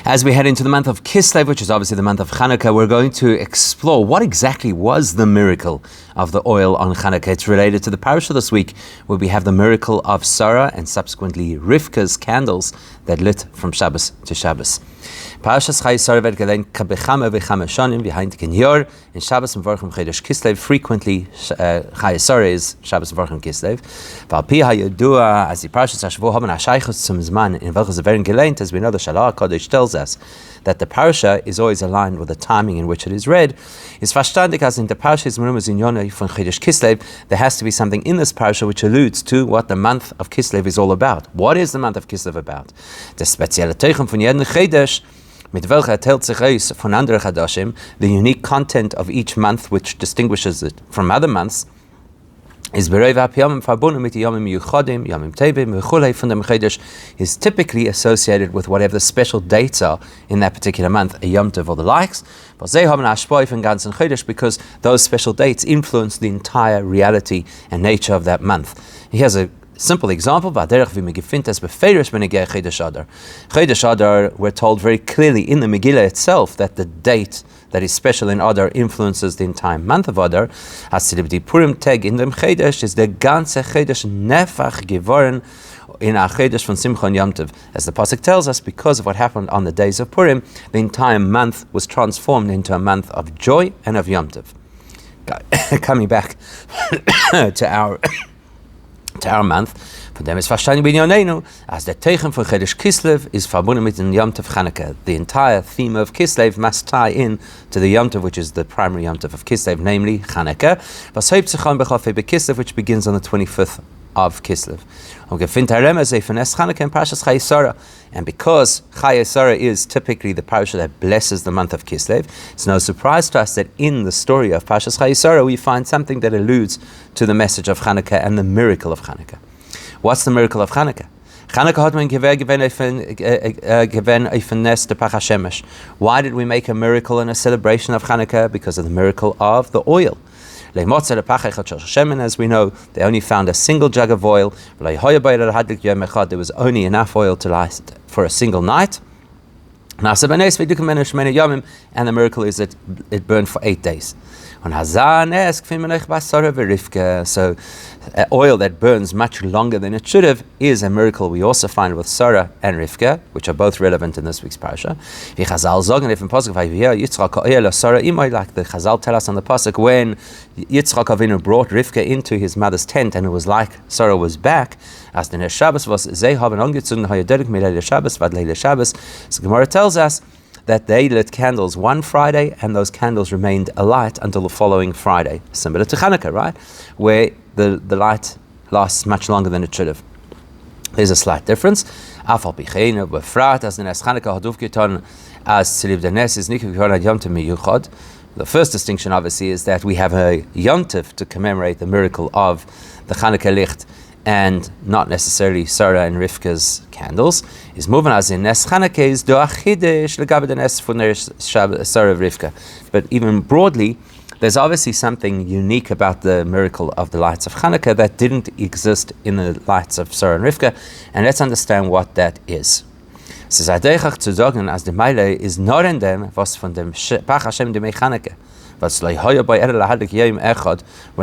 As we head into the month of Kislev, which is obviously the month of Chanukah, we're going to explore what exactly was the miracle of the oil on Chanukah. It's related to the parasha this week, where we have the miracle of Sarah and subsequently Rivka's candles that lit from Shabbos to Shabbos. Parashas Chayei Sarah v'Gelein kabechama v'chama shonim v'hain Yor in Shabbos Mevorchim Chodesh Kislev. Frequently, Chayei Sarah is Shabbos Mevorchim Kislev. V'alpi hayadua as the parashas hashvu haben hashaychus zum zman in welches verin geleint, as we know the Shalach Kodesh tells us that the parasha is always aligned with the timing in which it is read. Is verstandig as in the parasha is merumas in Yonah von Chodesh Kislev. There has to be something in this parasha which alludes to what the month of Kislev is all about. What is the month of Kislev about? The spezielle Teichen von jeden Chodesh. Mit welcher teilt sich aus von anderen Chadashim, the unique content of each month which distinguishes it from other months, is berei v'hapiyamim verbunden mit yamim yuchadim, yamim tevim, v'chulei von dem Chodesh, is typically associated with whatever the special dates are in that particular month, a Yom Tov or the likes, because those special dates influence the entire reality and nature of that month. Here's a simple example, Chodesh Adar, we're told very clearly in the Megillah itself that the date that is special in Adar influences the entire month of Adar. Purim Teg in dem Chodesh is the ganze Chodesh nefach geworden in our Chodesh von Simcha and Yom Tov. As the pasuk tells us, because of what happened on the days of Purim, the entire month was transformed into a month of joy and of Yom Tov. Coming back to our month, von dem ist wahrscheinlich bin Yonenu, as the Teichen von Chodesh Kislev is verbunden mit dem Yom Tov Chanukah. The entire theme of Kislev must tie in to the Yom Tov, which is the primary Yom Tov of Kislev, namely Chanukah, was hebt sich an bechafei Kislev, which begins on the 25th of Kislev. And because Chayei Sarah is typically the parasha that blesses the month of Kislev, it's no surprise to us that in the story of Parashas Chayei Sarah we find something that alludes to the message of Chanukah and the miracle of Chanukah. What's the miracle of Chanukah? Why did we make a miracle and a celebration of Chanukah? Because of the miracle of the oil. As we know, they only found a single jug of oil. There was only enough oil to last for a single night. And the miracle is that it burned for 8 days. So oil that burns much longer than it should have is a miracle we also find with Sarah and Rivka, which are both relevant in this week's parasha. Like the Chazal tell us on the pasuk, when Yitzchak Avinu brought Rivka into his mother's tent, and it was like Sarah was back, as the Shabbos was Shabbos. So Gemara tells us that they lit candles one Friday, and those candles remained alight until the following Friday, similar to Chanukah, right? Where the light lasts much longer than it should have. There's a slight difference. The first distinction, obviously, is that we have a Yom Tov to commemorate the miracle of the Chanukah licht, and not necessarily Sarah and Rivka's candles. Is moving as in Nes Chanukah is do achidesh legabe the Nes von Sarah Rivka. But even broadly, there's obviously something unique about the miracle of the lights of Chanukah that didn't exist in the lights of Sarah and Rivka, and let's understand what that is. Es ist adeichach zu sagen, as the Meile is not in them, was von dem Pach Hashem dem Chanukah. We're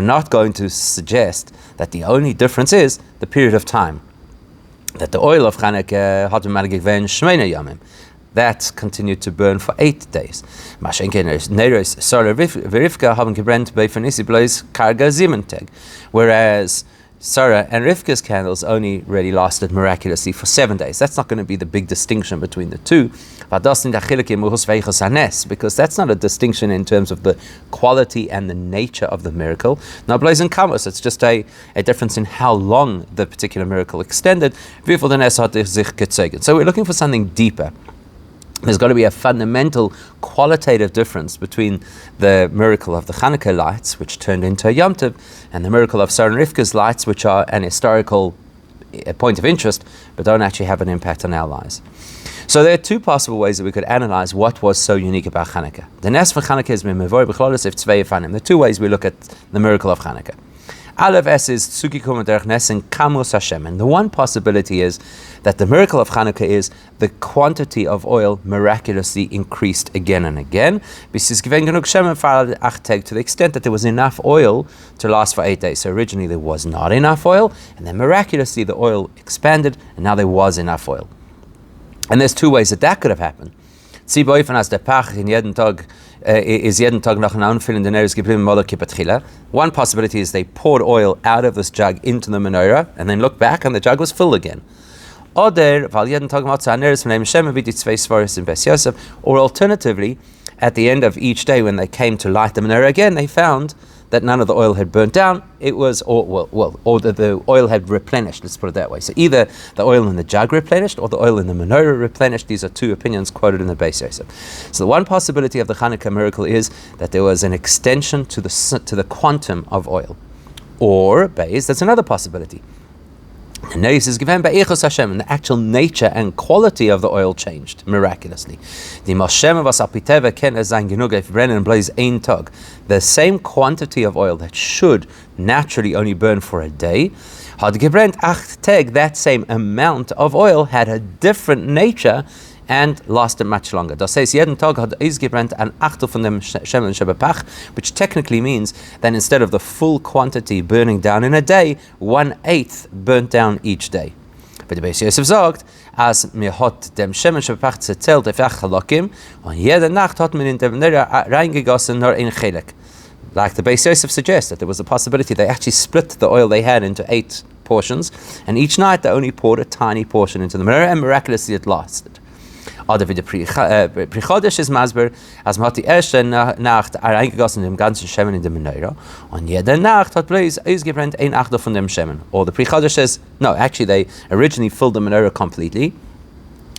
not going to suggest that the only difference is the period of time. That the oil of Chanukah had Shmeina Yamim. That continued to burn for 8 days. Whereas Sarah and Rivka's candles only really lasted miraculously for 7 days. That's not going to be the big distinction between the two. Because that's not a distinction in terms of the quality and the nature of the miracle. Now, blazing kamos, it's just a difference in how long the particular miracle extended. So we're looking for something deeper. There's got to be a fundamental qualitative difference between the miracle of the Chanukah lights, which turned into a Yom Tov, and the miracle of Sarah and Rivka's lights, which are an historical point of interest, but don't actually have an impact on our lives. So there are two possible ways that we could analyze what was so unique about Chanukah. The Nes for Chanukah is Mevorchim. There are two ways we look at the miracle of Chanukah. Aleph S is Tsukikum Derech Nesen Kamus Hashem. And the one possibility is that the miracle of Chanukah is the quantity of oil miraculously increased again and again, to the extent that there was enough oil to last for 8 days. So originally there was not enough oil, and then miraculously the oil expanded, and now there was enough oil. And there's two ways that could have happened. Is jeden Tag nach Anfüllen der Neres geblieben Moller Kippatchila. One possibility is they poured oil out of this jug into the menorah and then looked back and the jug was full again. Or alternatively, at the end of each day when they came to light the menorah again, they found that none of the oil had burnt down. It was, or that the oil had replenished, let's put it that way. So either the oil in the jug replenished or the oil in the menorah replenished. These are two opinions quoted in the Beis Yosef. So the one possibility of the Chanukah miracle is that there was an extension to the quantum of oil. Or, Beis, that's another possibility. And the actual nature and quality of the oil changed miraculously. The same quantity of oil that should naturally only burn for a day, that same amount of oil had a different nature and lasted much longer. Which technically means that instead of the full quantity burning down in a day, 1/8 burnt down each day. But the Beis Yosef sagt, as mir hat dem Shemen shebepach zertelt auf 8 Chalakim, und jede Nacht hat man in der Menorah reingegossen nur ein Chelek. Like the Beis Yosef suggests, that there was a possibility they actually split the oil they had into 8 portions, and each night they only poured a tiny portion into the Menorah, and miraculously it lasted. Oder wie der Prichodesh ist Masber, als man hat die erste Nacht reingegossen in dem ganzen Shemen in der Menorah, und jede Nacht hat bloß ausgebrennt 1/8 von dem Shemen. Or the Prichodesh says, no, actually they originally filled the Menorah completely,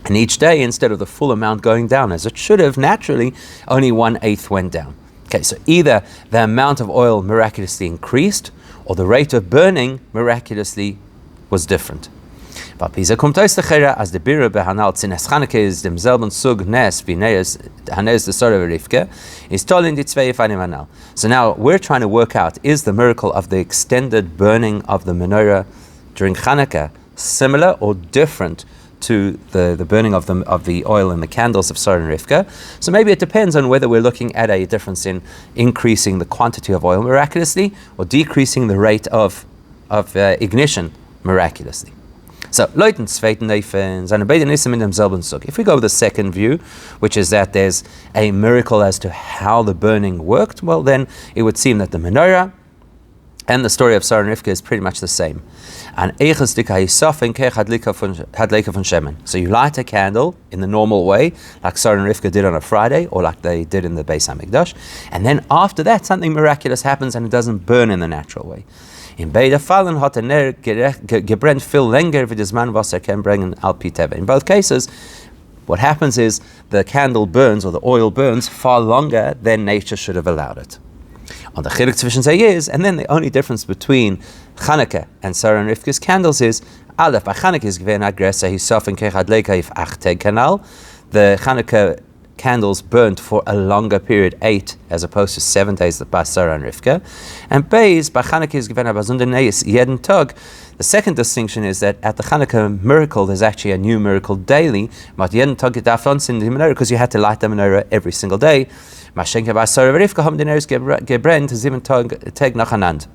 and each day, instead of the full amount going down as it should have, naturally, only 1/8 went down. Okay, so either the amount of oil miraculously increased, or the rate of burning miraculously was different. But Pisa kommt aus der Chere, as the Bira behanal Zines Chanukah is demselben Zug Nes wie Hanes the Sorah Rivka, is told in die zwei auf einem Anal. So now we're trying to work out, is the miracle of the extended burning of the menorah during Chanukah similar or different to the burning of the oil in the candles of Sarah and Rivka? So maybe it depends on whether we're looking at a difference in increasing the quantity of oil miraculously or decreasing the rate of ignition miraculously. So, if we go with the second view, which is that there's a miracle as to how the burning worked, well then it would seem that the menorah and the story of Sarah and Rivka is pretty much the same. So you light a candle in the normal way, like Sarah and Rivka did on a Friday, or like they did in the Beis HaMikdash, and then after that something miraculous happens and it doesn't burn in the natural way. In beide Fallen hat Ner gebrennt viel länger wie das Mann Wasser kann bringen al pi teva. In both cases, what happens is the candle burns or the oil burns far longer than nature should have allowed it. On the chilek zwischen sie is, and then the only difference between Chanukah and Sarah and Rivka's candles is, Aleph, by Chanukah is given aggressor, he's soften kechad leika if 8 tag kanal. The Chanukah candles burnt for a longer period, 8 as opposed to 7 days by Sarah and Rivka. And Beis, by Chanukah is given jeden Tag. The second distinction is that at the Chanukah miracle, there's actually a new miracle daily. But jeden Tag in the menorah, because you had to light the menorah every single day. By Sarah and Rivka haben die Neres gebrennt 7 Tag nacheinander.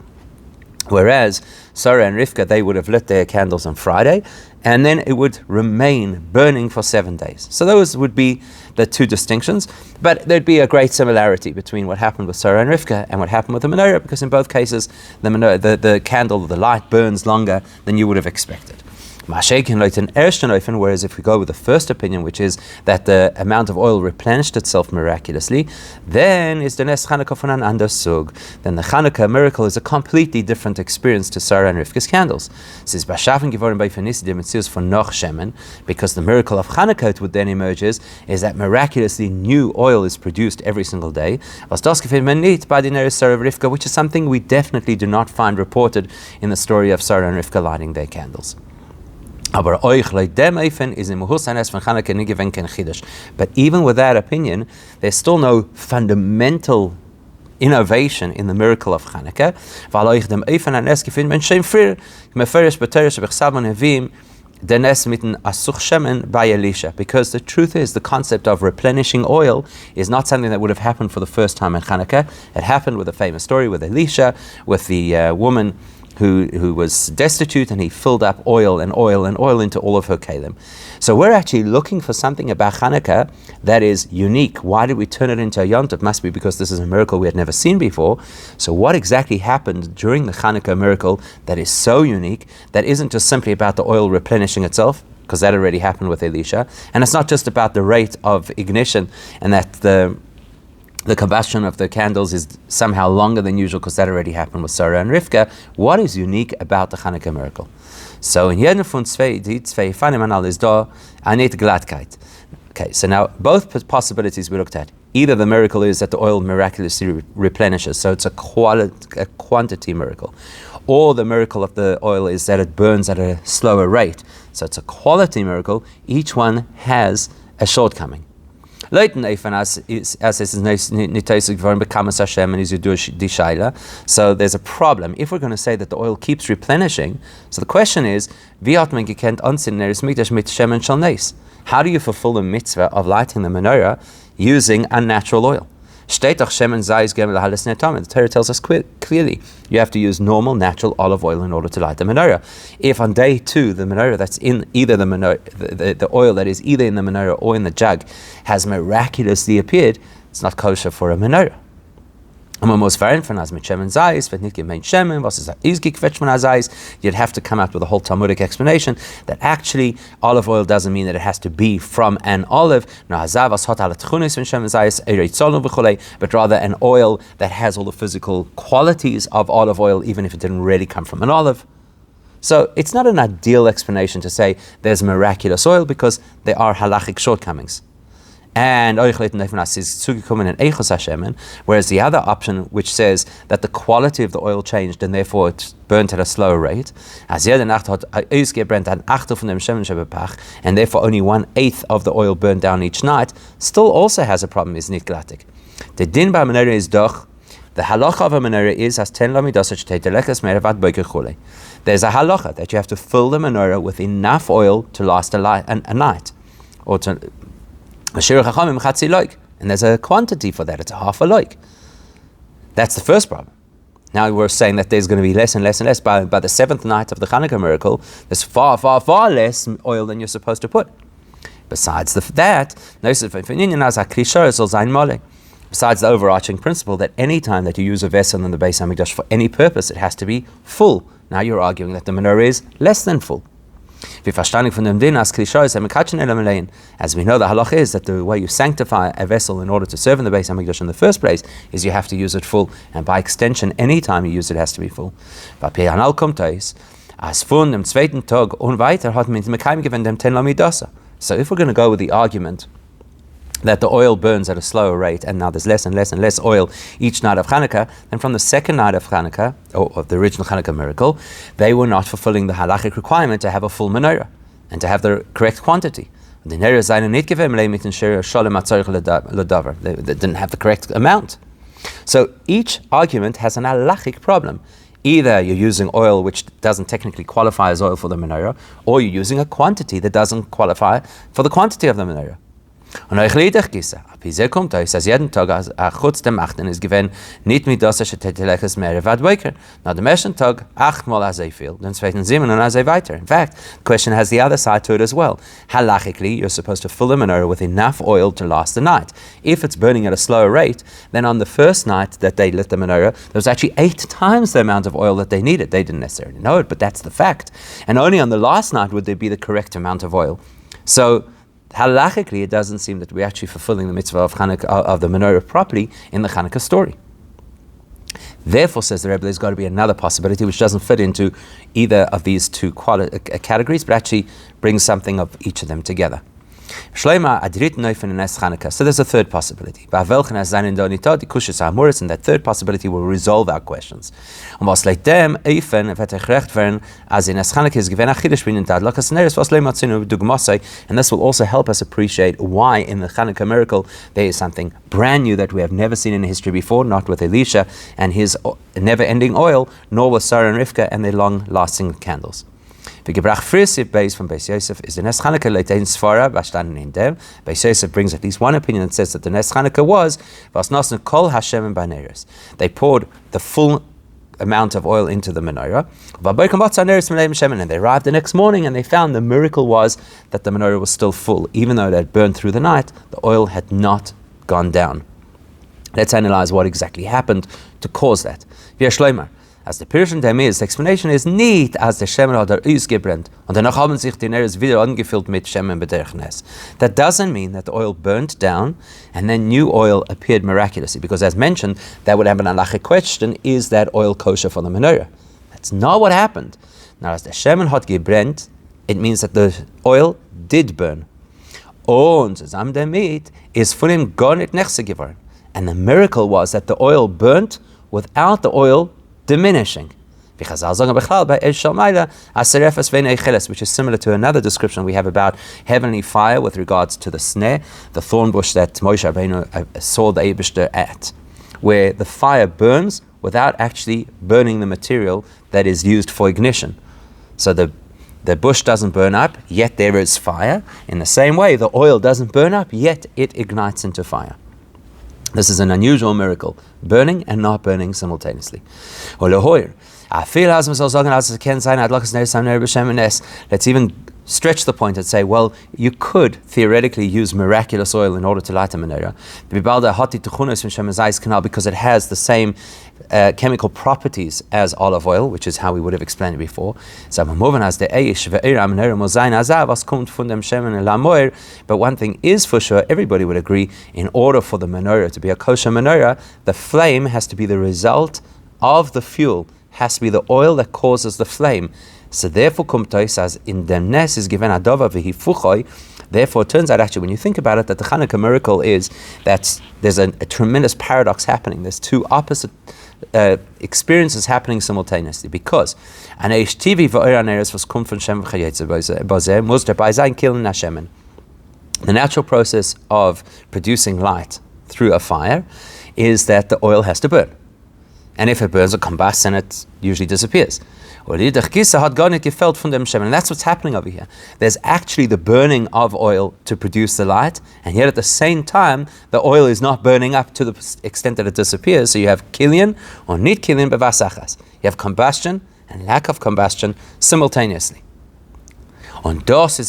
Whereas Sarah and Rivka, they would have lit their candles on Friday, and then it would remain burning for 7 days. So those would be the two distinctions, but there'd be a great similarity between what happened with Sarah and Rivka and what happened with the menorah, because in both cases, the candle, the light burns longer than you would have expected. Whereas if we go with the first opinion, which is that the amount of oil replenished itself miraculously, then is the Nes Chanukah von an anders Zug. Then the Chanukah miracle is a completely different experience to Sarah and Rivka's candles. Because the miracle of Chanukah, it would then emerge is that miraculously new oil is produced every single day, which is something we definitely do not find reported in the story of Sarah and Rivka lighting their candles. But even with that opinion, there's still no fundamental innovation in the miracle of Chanukah. Because the truth is, the concept of replenishing oil is not something that would have happened for the first time in Chanukah. It happened with a famous story with Elisha, with the woman who was destitute, and he filled up oil into all of her kalim. So we're actually looking for something about Chanukah that is unique. Why did we turn it into a yontif? Must be because this is a miracle we had never seen before. So what exactly happened during the Chanukah miracle that is so unique, that isn't just simply about the oil replenishing itself, because that already happened with Elisha, and it's not just about the rate of ignition, and that the combustion of the candles is somehow longer than usual, because that already happened with Sarah and Rivka. What is unique about the Chanukah miracle? So in jedem von die zwei Phänomena ist da eine Glattkeit. Okay, so now both possibilities we looked at. Either the miracle is that the oil miraculously replenishes, so it's a quantity miracle, or the miracle of the oil is that it burns at a slower rate, so it's a quality miracle. Each one has a shortcoming. So there's a problem. If we're going to say that the oil keeps replenishing, so the question is, how do you fulfill the mitzvah of lighting the menorah using unnatural oil? The Torah tells us clearly, you have to use normal, natural olive oil in order to light the menorah. If on day 2 the menorah that's in either the menorah, the oil that is either in the menorah or in the jug has miraculously appeared, it's not kosher for a menorah. You'd have to come up with a whole Talmudic explanation that actually olive oil doesn't mean that it has to be from an olive, but rather an oil that has all the physical qualities of olive oil, even if it didn't really come from an olive. So it's not an ideal explanation to say there's miraculous oil, because there are halachic shortcomings. And whereas the other option, which says that the quality of the oil changed and therefore it's burnt at a slower rate, and therefore only 1/8 of the oil burned down each night, still also has a problem, is nicht glattig. The din by menorah is doch, the halacha of a menorah is as 10 lamidosach teitelechas meravat boiker chule. There's a halacha that you have to fill the menorah with enough oil to last a night, or to and there's a quantity for that. It's a half a loik. That's the first problem. Now we're saying that there's going to be less and less and less. By the 7th night of the Chanukah miracle, there's far, far, far less oil than you're supposed to put. Besides that, besides the overarching principle that any time that you use a vessel in the Beis Hamikdash for any purpose, it has to be full. Now you're arguing that the menorah is less than full. As we know, the halach is that the way you sanctify a vessel in order to serve in the Beis Hamikdash in the first place is you have to use it full, and by extension, any time you use it has to be full. So if we're going to go with the argument that the oil burns at a slower rate, and now there's less and less and less oil each night of Chanukah, then from the second night of Chanukah, or of the original Chanukah miracle, they were not fulfilling the halachic requirement to have a full menorah and to have the correct quantity. They didn't have the correct amount. So each argument has an halachic problem. Either you're using oil which doesn't technically qualify as oil for the menorah, or you're using a quantity that doesn't qualify for the quantity of the menorah. Und euch liedach gisse, ab hier kommt euch, dass jeden Tag chutz dem Achten ist gewesen, nicht mit das, dass teteleches mehr wat weker. Now the ersten Tag 8-mal as I feel, then zweiten 7 and as I weiter. In fact, the question has the other side to it as well. Halachically, you're supposed to fill the menorah with enough oil to last the night. If it's burning at a slower rate, then on the first night that they lit the menorah, there was actually 8 times the amount of oil that they needed. They didn't necessarily know it, but that's the fact. And only on the last night would there be the correct amount of oil. So halachically, it doesn't seem that we're actually fulfilling the mitzvah of Chanukah, of the menorah properly in the Chanukah story. Therefore, says the Rabbi, there's got to be another possibility which doesn't fit into either of these two categories, but actually brings something of each of them together. So there's a third possibility. And that third possibility will resolve our questions. And this will also help us appreciate why in the Chanukah miracle there is something brand new that we have never seen in history before, not with Elisha and his never-ending oil, nor with Sarah and Rivka and their long-lasting candles. The Gebrach Friesif base from Beis Yosef is the Nes Chanukah Leitein Sfara Bashtan in Dem. Beis Yosef brings at least one opinion that says that the Nes Chanukah was Vasnasnu Kol Hashem and Baneres. They poured the full amount of oil into the menorah. And they arrived the next morning and they found the miracle was that the menorah was still full. Even though it had burned through the night, the oil had not gone down. Let's analyze what exactly happened to cause that. As the Persian Dem is, the explanation is neat as the Shemen hat ausgebrennt und danach haben sich die Neres wieder angefüllt mit Shemen bederchnes. That doesn't mean that the oil burnt down and then new oil appeared miraculously, because as mentioned, that would have an halachic question, is that oil kosher for the menorah? That's not what happened. Now as the Shemen hat gebrennt, it means that the oil did burn. Und zusammen damit ist von ihm gar nicht nechse geworden. And the miracle was that the oil burnt without the oil diminishing. Which is similar to another description we have about heavenly fire with regards to the snare, the thorn bush that Moshe Rabbeinu saw the Eibishter at, where the fire burns without actually burning the material that is used for ignition. So the bush doesn't burn up, yet there is fire. In the same way, the oil doesn't burn up, yet it ignites into fire. This is an unusual miracle, burning and not burning simultaneously. Let's even stretch the point and say, well, you could theoretically use miraculous oil in order to light a menorah, because it has the same chemical properties as olive oil, which is how we would have explained it before. But one thing is for sure, everybody would agree, in order for the menorah to be a kosher menorah, the flame has to be the result of the fuel, has to be the oil that causes the flame. So therefore, as in the nes is given adova v'hifuchoi. Therefore, it turns out actually, when you think about it, that the Chanukah miracle is that there's a tremendous paradox happening. There's two opposite experiences happening simultaneously, because the natural process of producing light through a fire is that the oil has to burn. And if it burns or combusts, then it usually disappears. And that's what's happening over here. There's actually the burning of oil to produce the light, and yet at the same time, the oil is not burning up to the extent that it disappears. So you have kilian or nit kilian bevasachas. You have combustion and lack of combustion simultaneously. This is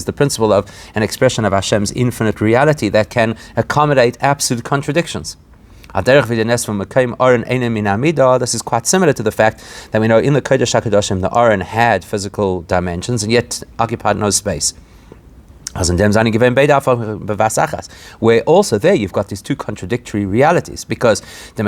the principle of an expression of Hashem's infinite reality that can accommodate absolute contradictions. This is quite similar to the fact that we know in the Kodesh HaKadoshim the Aron had physical dimensions and yet occupied no space. Where also there you've got these two contradictory realities, because the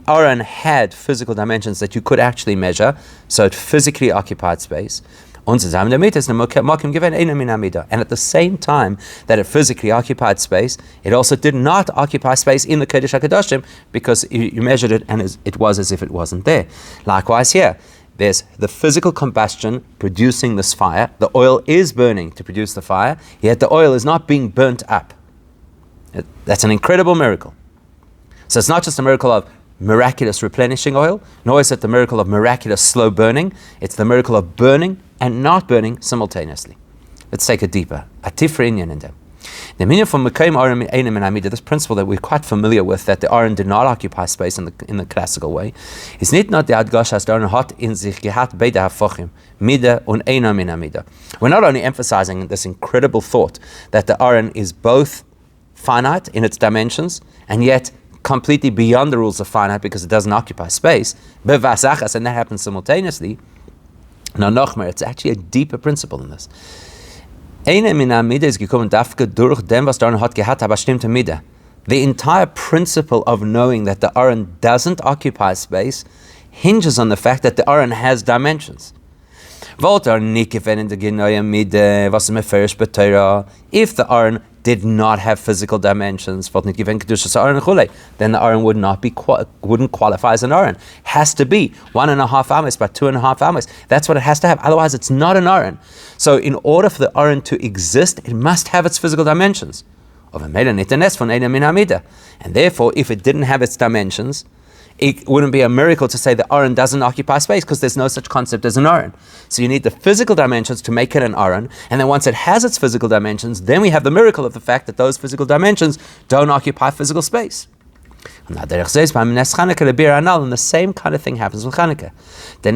Aron had physical dimensions that you could actually measure, so it physically occupied space. And at the same time that it physically occupied space, it also did not occupy space in the Kodesh HaKadoshim, because you measured it and it was as if it wasn't there. Likewise here, there's the physical combustion producing this fire. The oil is burning to produce the fire, yet the oil is not being burnt up. That's an incredible miracle. So it's not just a miracle of miraculous replenishing oil, nor is it the miracle of miraculous slow burning. It's the miracle of burning and not burning simultaneously. Let's take it deeper. A tifra inyan in them. The meaning from Mekayim Aron Einim and Amida, this principle that we're quite familiar with, that the Aron did not occupy space in the classical way, is not the Adgash as the Aron hat in sich gehat beide hafochim Mida und Einam min Amida. We're not only emphasizing this incredible thought that the Aron is both finite in its dimensions and yet completely beyond the rules of finite because it doesn't occupy space, bevasachas, and that happens simultaneously. Now, nochmer, it's actually a deeper principle than this. The entire principle of knowing that the Aron doesn't occupy space hinges on the fact that the Aron has dimensions. If the Aron did not have physical dimensions, then the Aron wouldn't qualify as an Aron. Has to be 1.5 amas by 2.5 amas. That's what it has to have. Otherwise, it's not an Aron. So, in order for the Aron to exist, it must have its physical dimensions. And therefore, if it didn't have its dimensions, it wouldn't be a miracle to say the Aron doesn't occupy space, because there's no such concept as an Aron. So you need the physical dimensions to make it an Aron, and then once it has its physical dimensions, then we have the miracle of the fact that those physical dimensions don't occupy physical space. And the same kind of thing happens with Chanukah. The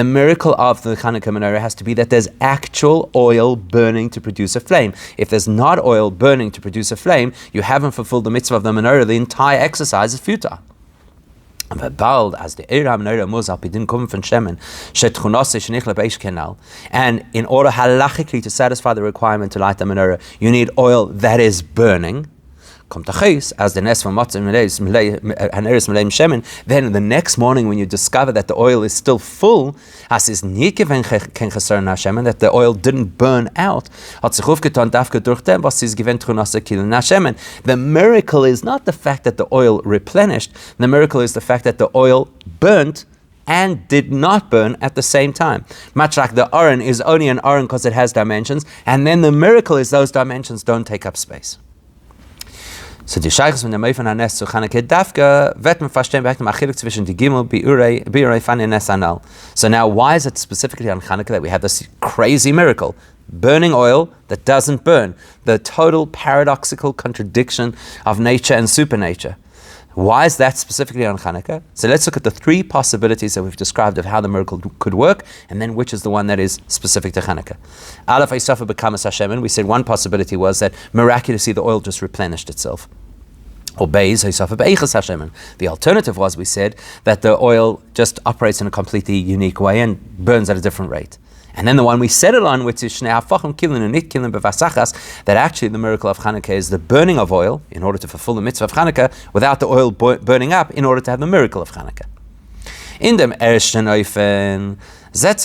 miracle of the Chanukah menorah has to be that there's actual oil burning to produce a flame. If there's not oil burning to produce a flame, you haven't fulfilled the mitzvah of the menorah. The entire exercise is futile. And in order for halachically to satisfy the requirement to light the menorah, you need oil that is burning. Then the next morning when you discover that the oil is still full, that the oil didn't burn out, the miracle is not the fact that the oil replenished, the miracle is the fact that the oil burnt and did not burn at the same time. Much like the Aron is only an Aron because it has dimensions, and then the miracle is those dimensions don't take up space. So die Sheiches von der Meifan Hanes zu Chanukah Dafka wird man verstehen bei dem Achillik zwischen die Gimel Biurei von Hanes Anal. So now why is it specifically on Chanukah that we have this crazy miracle? Burning oil that doesn't burn. The total paradoxical contradiction of nature and supernature. Why is that specifically on Chanukah? So let's look at the three possibilities that we've described of how the miracle could work, and then which is the one that is specific to Chanukah. Aleph Eisafa B'Kamas Hashem, and we said one possibility was that miraculously the oil just replenished itself. Or Beis Eisafa B'Eichas Hashem. The alternative was, we said, that the oil just operates in a completely unique way and burns at a different rate. And then the one we settled on, which is that actually the miracle of Chanukah is the burning of oil in order to fulfill the mitzvah of Chanukah without the oil burning up in order to have the miracle of Chanukah. In dem ersten Eufen, let's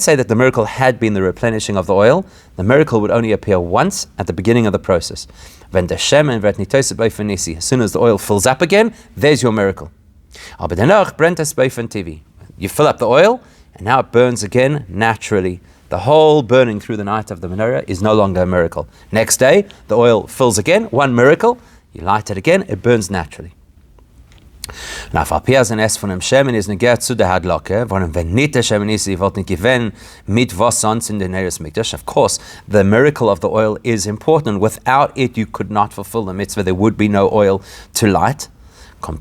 say that the miracle had been the replenishing of the oil, the miracle would only appear once at the beginning of the process. As soon as the oil fills up again, there's your miracle. You fill up the oil, and now it burns again naturally. The whole burning through the night of the menorah is no longer a miracle. Next day, the oil fills again, one miracle. You light it again, it burns naturally. Now, of course, the miracle of the oil is important. Without it, you could not fulfill the mitzvah. There would be no oil to light. So,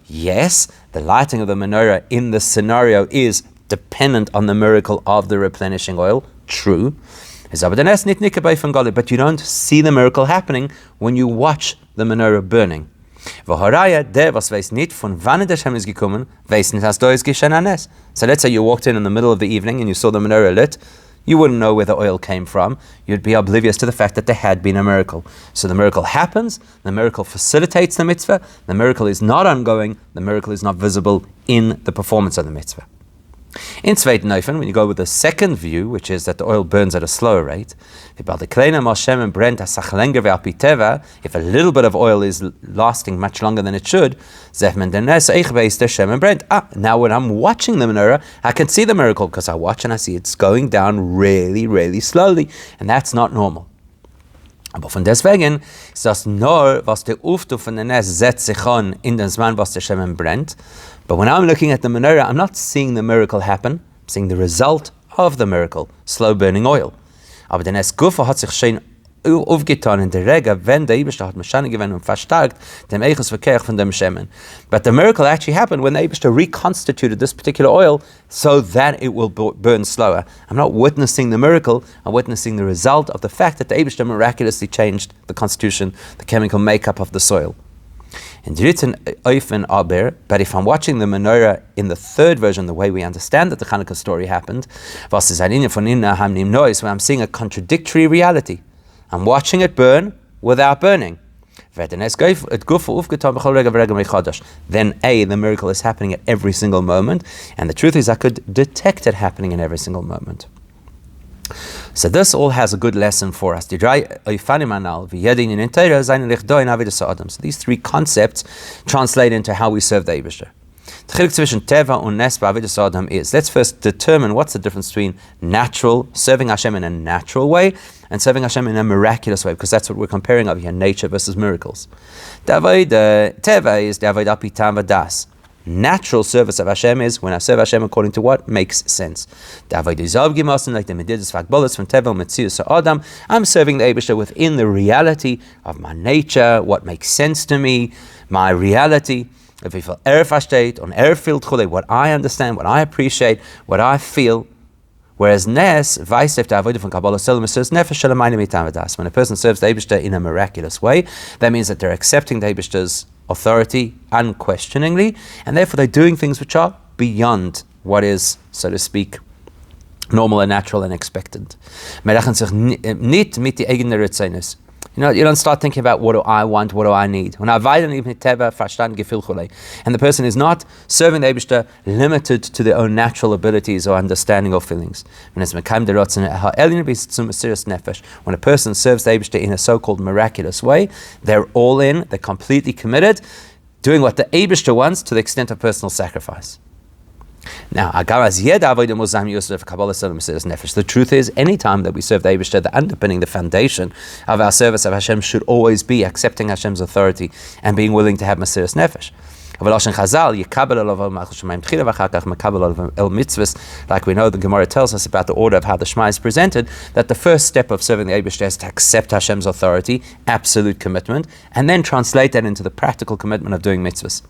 yes, the lighting of the menorah in this scenario is dependent on the miracle of the replenishing oil. True. But you don't see the miracle happening when you watch the menorah burning. So let's say you walked in the middle of the evening and you saw the menorah lit. You wouldn't know where the oil came from. You'd be oblivious to the fact that there had been a miracle. So the miracle happens, the miracle facilitates the mitzvah, the miracle is not ongoing, the miracle is not visible in the performance of the mitzvah. In Zweiten Neufen, when you go with the second view, which is that the oil burns at a slower rate, if a little bit of oil is lasting much longer than it should, now when I'm watching the menorah, I can see the miracle because I watch and I see it's going down really, really slowly, and that's not normal. Aber von deswegen ist das nur, was der Aufruf von der Nes setzt sich an in den Zman, was der Shemen brennt. But when I'm looking at the menorah, I'm not seeing the miracle happen, I'm seeing the result of the miracle, slow burning oil. Aber der Nes Gufa hat sich schön aufgetan in der Rega, wenn der Eibishter hat Meshane gewinnt und verstärkt dem Eiches Verkehr von dem Shemen. But the miracle actually happened when the Eibishter reconstituted this particular oil so that it will burn slower. I'm not witnessing the miracle, I'm witnessing the result of the fact that the Eibishter miraculously changed the constitution, the chemical makeup of the soil. In dritten Eufen aber, but if I'm watching the menorah in the third version, the way we understand that the Chanukah story happened, was ist ein Inne von Inna Hamnim Nois, where I'm seeing a contradictory reality. I'm watching it burn without burning. then A, the miracle is happening at every single moment, and the truth is I could detect it happening in every single moment. So this all has a good lesson for us. So these three concepts translate into how we serve the Eibishter. Let's first determine what's the difference between serving Hashem in a natural way and serving Hashem in a miraculous way, because that's what we're comparing over here, nature versus miracles. Teva is natural service of Hashem is when I serve Hashem according to what makes sense. I'm serving the Eibishter within the reality of my nature, what makes sense to me, my reality. What I understand, what I appreciate, what I feel. Whereas when a person serves the Eibishter in a miraculous way, that means that they're accepting the Eibishter's authority unquestioningly, and therefore they're doing things which are beyond what is, so to speak, normal and natural and expected. You don't start thinking about what do I want, what do I need. And the person is not serving the Eibishter limited to their own natural abilities or understanding or feelings. When a person serves the Eibishter in a so-called miraculous way, they're all in, they're completely committed, doing what the Eibishter wants to the extent of personal sacrifice. Now, the truth is, any time that we serve the Eibishter, the underpinning, the foundation of our service of Hashem should always be accepting Hashem's authority and being willing to have Mesiras Nefesh. Like we know, the Gemara tells us about the order of how the Shema is presented, that the first step of serving the Eibishter is to accept Hashem's authority, absolute commitment, and then translate that into the practical commitment of doing mitzvahs.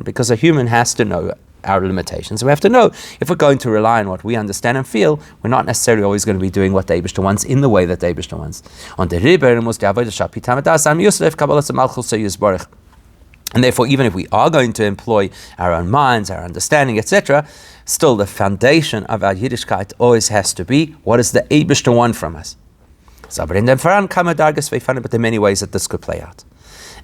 Because a human has to know our limitations. We have to know if we're going to rely on what we understand and feel, we're not necessarily always going to be doing what the Eibishter wants in the way that the Eibishter wants. And therefore, even if we are going to employ our own minds, our understanding, etc., still the foundation of our Yiddishkeit always has to be, what does the Eibishter want from us? But there are many ways that this could play out.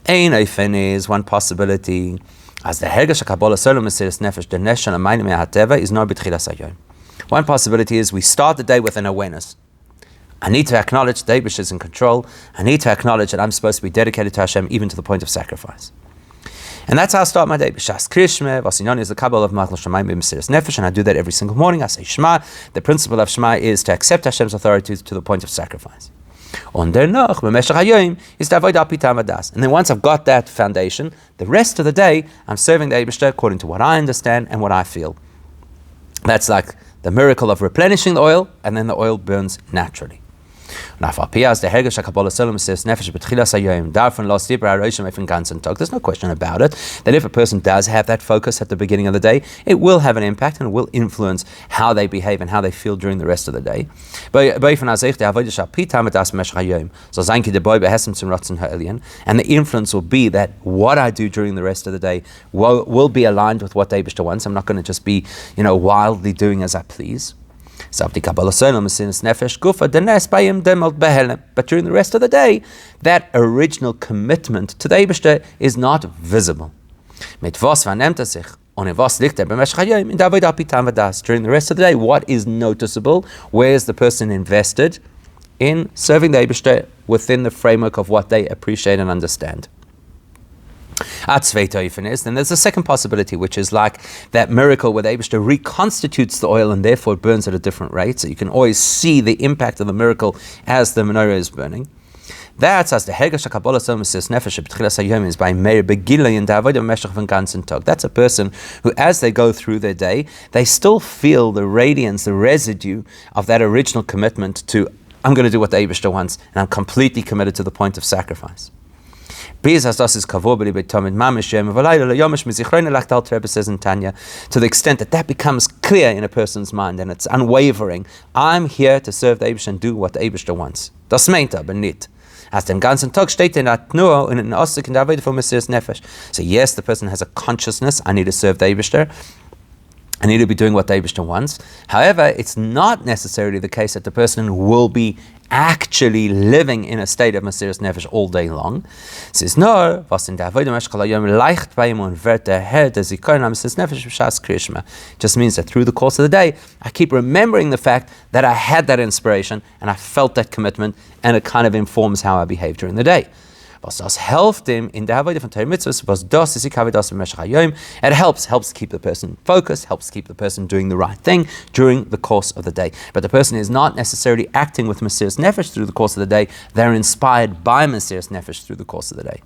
Ein ofen is one possibility. As the Hergesh HaKabbalah Solom Mesiras Nefesh the Neshama Ma'anim HaTeva is no b'tchilas hayom. One possibility is we start the day with an awareness. I need to acknowledge the Eibishter is in control. I need to acknowledge that I'm supposed to be dedicated to Hashem even to the point of sacrifice. And that's how I start my day. B'shas Krishme, Vasinyoni is the Kabbalah of Machal Shemayim B'Mesiras Nefesh, and I do that every single morning. I say Shema. The principle of Shema is to accept Hashem's authority to the point of sacrifice. And then once I've got that foundation, the rest of the day, I'm serving the Eibishter according to what I understand and what I feel. That's like the miracle of replenishing the oil, and then the oil burns naturally. There's no question about it, that if a person does have that focus at the beginning of the day, it will have an impact and it will influence how they behave and how they feel during the rest of the day. And the influence will be that what I do during the rest of the day will be aligned with what the Eibishter wants. I'm not going to just be, wildly doing as I please. But during the rest of the day, that original commitment to the Eibishter is not visible. During the rest of the day, what is noticeable? Where is the person invested in serving the Eibishter within the framework of what they appreciate and understand? Then there's a second possibility, which is like that miracle where the Eibishter reconstitutes the oil and therefore it burns at a different rate, so you can always see the impact of the miracle as the menorah is burning. That's as the Hergesh HaKabbalah Mesiras Nefesh b'tchilas hayom is by Meir Begila in Davodah B'meshach von ganzen Tag. That's a person who, as they go through their day, they still feel the radiance, the residue of that original commitment to, I'm going to do what the Eibishter wants, and I'm completely committed to the point of sacrifice. To the extent that becomes clear in a person's mind and it's unwavering, I'm here to serve the Eibishter and do what the Eibishter wants. Das meint aber nicht. As dem ganzen Tag steht in Atnua in an Osik in der Arbeit von Mesiras Nefesh. So yes, the person has a consciousness, I need to serve the Eibishter. I need to be doing what the Eibishter wants. However, it's not necessarily the case that the person will be actually living in a state of Mesiras Nefesh all day long. It says, no, was in der Avodah Meshach Hayom leicht bei ihm und wird der Herr der Zikaron Mesiras Nefesh b'shas Krishma. Just means that through the course of the day, I keep remembering the fact that I had that inspiration and I felt that commitment, and it kind of informs how I behave during the day. Was das helft ihm in der Avodah von Torah Mitzvos, was das ist das b'Meshach Hayom. It helps keep the person focused, helps keep the person doing the right thing during the course of the day. But the person is not necessarily acting with Mesiras Nefesh through the course of the day. They're inspired by Mesiras Nefesh through the course of the day.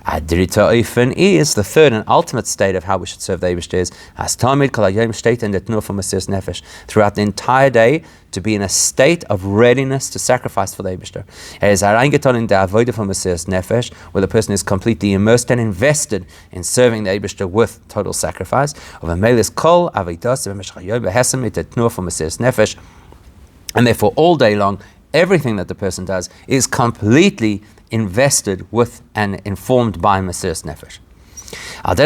Adrita Oifen is the third and ultimate state of how we should serve the Eibishter is as Tamid Kol Hayom Shteit and Etnur for Mesiras Nefesh, throughout the entire day to be in a state of readiness to sacrifice for the Eibishter. It is Arangeton in the Avodah for Mesiras Nefesh, where the person is completely immersed and invested in serving the Eibishter with total sacrifice. Of a Melis Kol Avidas B'Meshach Hayom B'Hesem It Etnur for Mesiras Nefesh, and therefore all day long, everything that the person does is completely invested with and informed by Mesiras Nefesh. As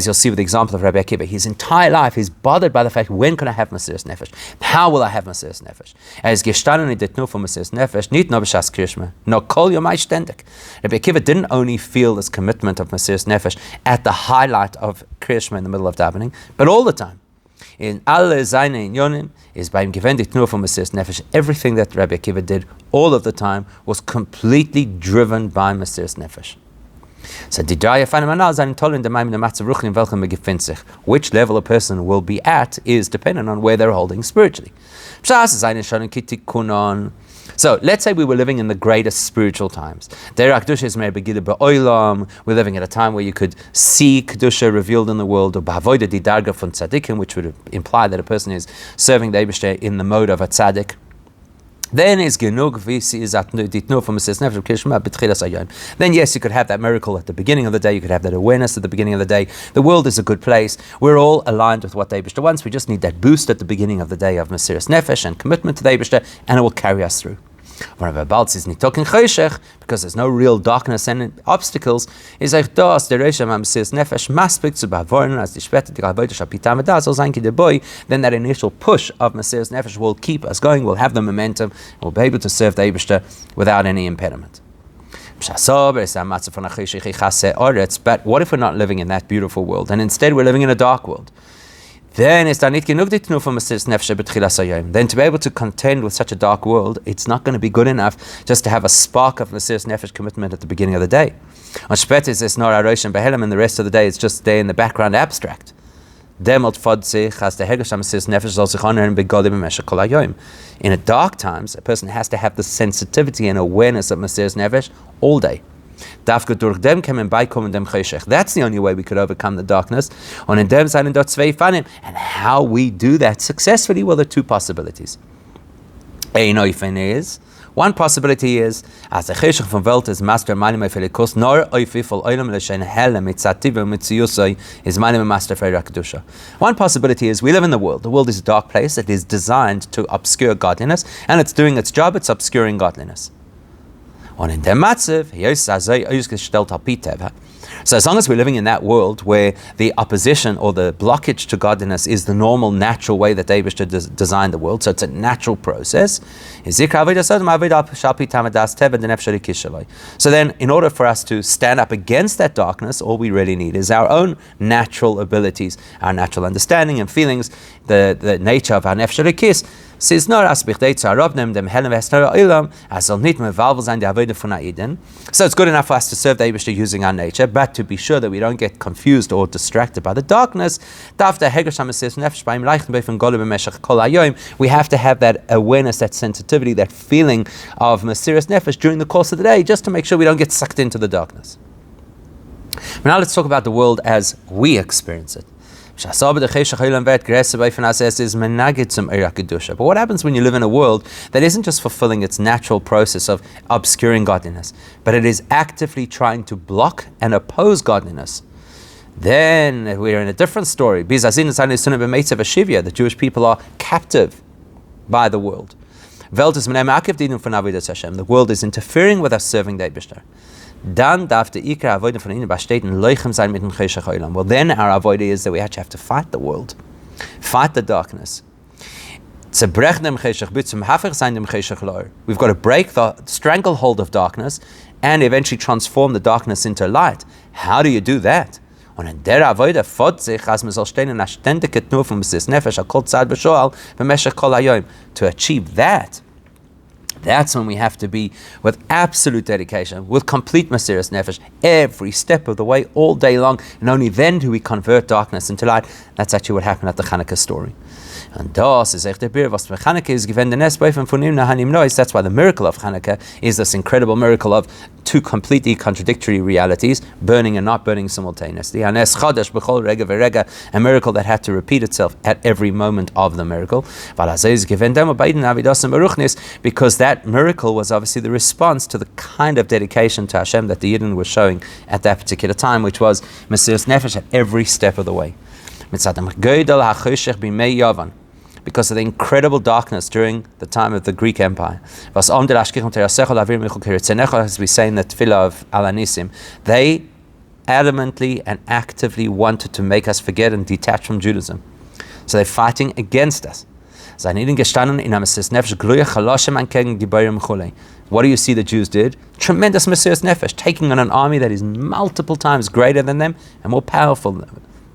you'll see with the example of Rabbi Akiva, his entire life is bothered by the fact, when can I have Mesiras Nefesh? How will I have Mesiras Nefesh? As gestanden in det nur for Mesiras Nefesh, nicht nur b'shas Krishma, no kol yomai ständig. Rabbi Akiva didn't only feel this commitment of Mesiras Nefesh at the highlight of Krishma in the middle of davening, but all the time. In alle seine Inyonim is by him gewendet nur from Mesiras Nefesh. Everything that Rabbi Akiva did all of the time was completely driven by Mesiras Nefesh. So die drei feine Manal seinen tollen der Maim der Matzav Ruch in welchem befindet sich. Which level a person will be at is dependent on where they're holding spiritually. So let's say we were living in the greatest spiritual times. We're living at a time where you could see Kedusha revealed in the world, or B'avodah di darga von tzaddikim, which would imply that a person is serving the Eibishter in the mode of a tzaddik. Then is genug Then yes, you could have that miracle at the beginning of the day. You could have that awareness at the beginning of the day. The world is a good place. We're all aligned with what the Eibishter wants. We just need that boost at the beginning of the day of Mesiras Nefesh and commitment to the Eibishter, and it will carry us through. Because there's no real darkness and obstacles, is then that initial push of Mesiras Nefesh will keep us going, we'll have the momentum, we'll be able to serve the Eibishter without any impediment. But what if we're not living in that beautiful world, and instead we're living in a dark world? Then to be able to contend with such a dark world, it's not going to be good enough just to have a spark of Mesiras Nefesh commitment at the beginning of the day. And the rest of the day it's just there in the background abstract. In a dark times, a person has to have the sensitivity and awareness of Mesiras Nefesh all day. That's the only way we could overcome the darkness. And how we do that successfully, well, there are two possibilities. One possibility is, as the Cheshach von Welt is master manim efelikos, nor oififol oilam l'shen helem mitzativ mitziyusay is manim master feirakdusha. One possibility is we live in the world. The world is a dark place. It is designed to obscure godliness, and it's doing its job. It's obscuring godliness. So as long as we're living in that world where the opposition or the blockage to godliness is the normal, natural way that David designed the world, so it's a natural process. So then, in order for us to stand up against that darkness, all we really need is our own natural abilities, our natural understanding and feelings, the nature of our nefesh elikis. So it's good enough for us to serve the Eibishter using our nature, but to be sure that we don't get confused or distracted by the darkness, we have to have that awareness, that sensitivity, that feeling of Mesiras Nefesh during the course of the day, just to make sure we don't get sucked into the darkness. Now let's talk about the world as we experience it. But what happens when you live in a world that isn't just fulfilling its natural process of obscuring godliness, but it is actively trying to block and oppose godliness? Then we're in a different story. The Jewish people are captive by the world. The world is interfering with us serving the Eibishter. Dann darf der Ikra Avodah von ihnen besteht in Leichem sein mit dem Cheshach Olam. Well, then our Avodah is that we actually have to fight the world, fight the darkness. We've got to break the stranglehold of darkness and eventually transform the darkness into light. How do you do that? Und in der Avodah fährt sich, als man soll stehen in einer ständigen Tnuf und Mesiras Nefesh, kol Tzad b'Shoal, b'meshech kol hayom. To achieve that, that's when we have to be with absolute dedication, with complete Mesiras Nefesh, every step of the way, all day long, and only then do we convert darkness into light. That's actually what happened at the Chanukah story. And das ist echt der Bir, was für Chanukah ist gewähnt, that's why the miracle of Chanukah is this incredible miracle of two completely contradictory realities, burning and not burning simultaneously. A miracle that had to repeat itself at every moment of the miracle. Because that miracle was obviously the response to the kind of dedication to Hashem that the Yidden were showing at that particular time, which was Mesiras Nefesh at every step of the way. Because of the incredible darkness during the time of the Greek Empire. As we say in the Tefillah of Al-Anisim, they adamantly and actively wanted to make us forget and detach from Judaism. So they're fighting against us. What do you see the Jews did? Tremendous Mesiras Nefesh, taking on an army that is multiple times greater than them and more powerful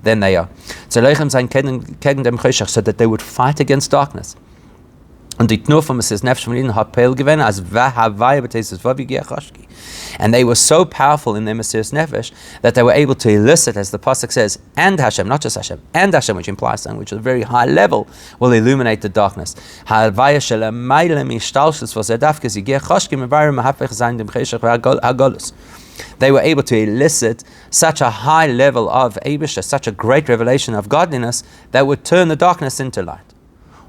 than they are. So that they would fight against darkness. And they were so powerful in their Mesiras Nefesh that they were able to elicit, as the pasuk says, and Hashem, not just Hashem, and Hashem, which implies something which is a very high level, will illuminate the darkness. They were able to elicit such a high level of Eibusha, such a great revelation of godliness that would turn the darkness into light.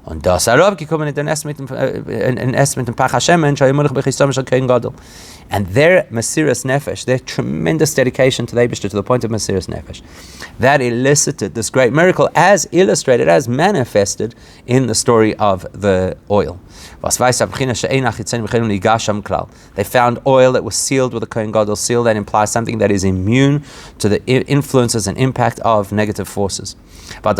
And their Mesiras Nefesh, their tremendous dedication to the Eibusha to the point of Mesiras Nefesh, that elicited this great miracle as illustrated, as manifested in the story of the oil. They found oil that was sealed with a Kohen Gadol seal that implies something that is immune to the influences and impact of negative forces. To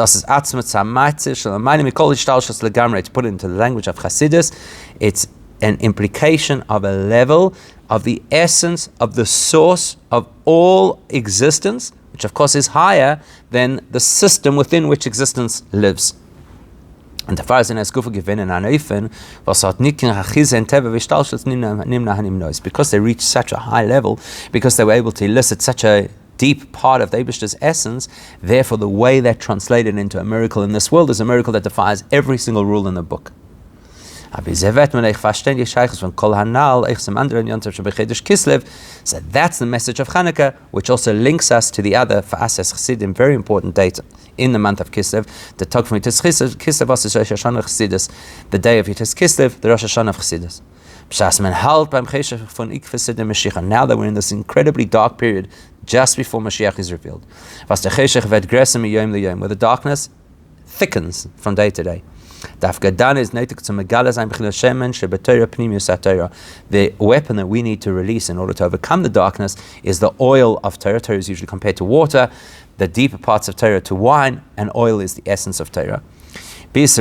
put it into the language of Chassidus, it's an implication of a level of the essence of the source of all existence, which of course is higher than the system within which existence lives. And the far as because they reached such a high level, because they were able to elicit such a deep part of the Eibishter's essence, therefore the way that translated into a miracle in this world is a miracle that defies every single rule in the book. So that's the message of Chanukah, which also links us to the other Fa'ases Chassidim, very important date in the month of Kislev, the Tag from Yites Kislev, Rosh Hashanah Chassidus, the day of Yites Kislev, the Rosh Hashanah of Chassidus. Now that we're in this incredibly dark period, just before Mashiach is revealed, where the darkness thickens from day to day. The weapon that we need to release in order to overcome the darkness is the oil of Torah. Torah is usually compared to water, the deeper parts of Torah to wine, and oil is the essence of Torah. Not just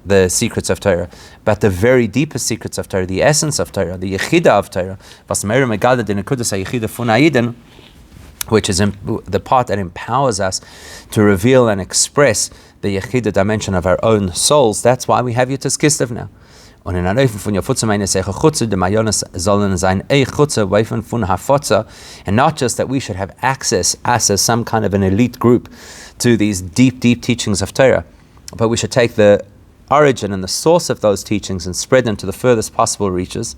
the secrets of Torah, but the very deepest secrets of Torah, the essence of Torah, the Yechida of Torah, which is the part that empowers us to reveal and express the Yechida dimension of our own souls. That's why we have Yites Kislev now. Und in einer von your Futze meine Seche Chutze, the Mayonas sollen sein Chutze, Weifen von Hafotze, and not just that we should have access, us as some kind of an elite group, to these deep, deep teachings of Torah, but we should take the origin and the source of those teachings and spread them to the furthest possible reaches.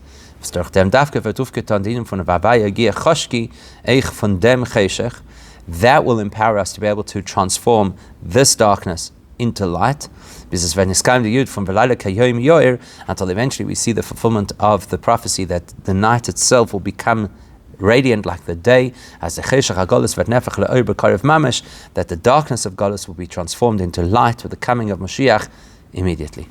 That will empower us to be able to transform this darkness into light, until eventually we see the fulfillment of the prophecy that the night itself will become radiant like the day, as the that the darkness of Golus will be transformed into light with the coming of Mashiach immediately.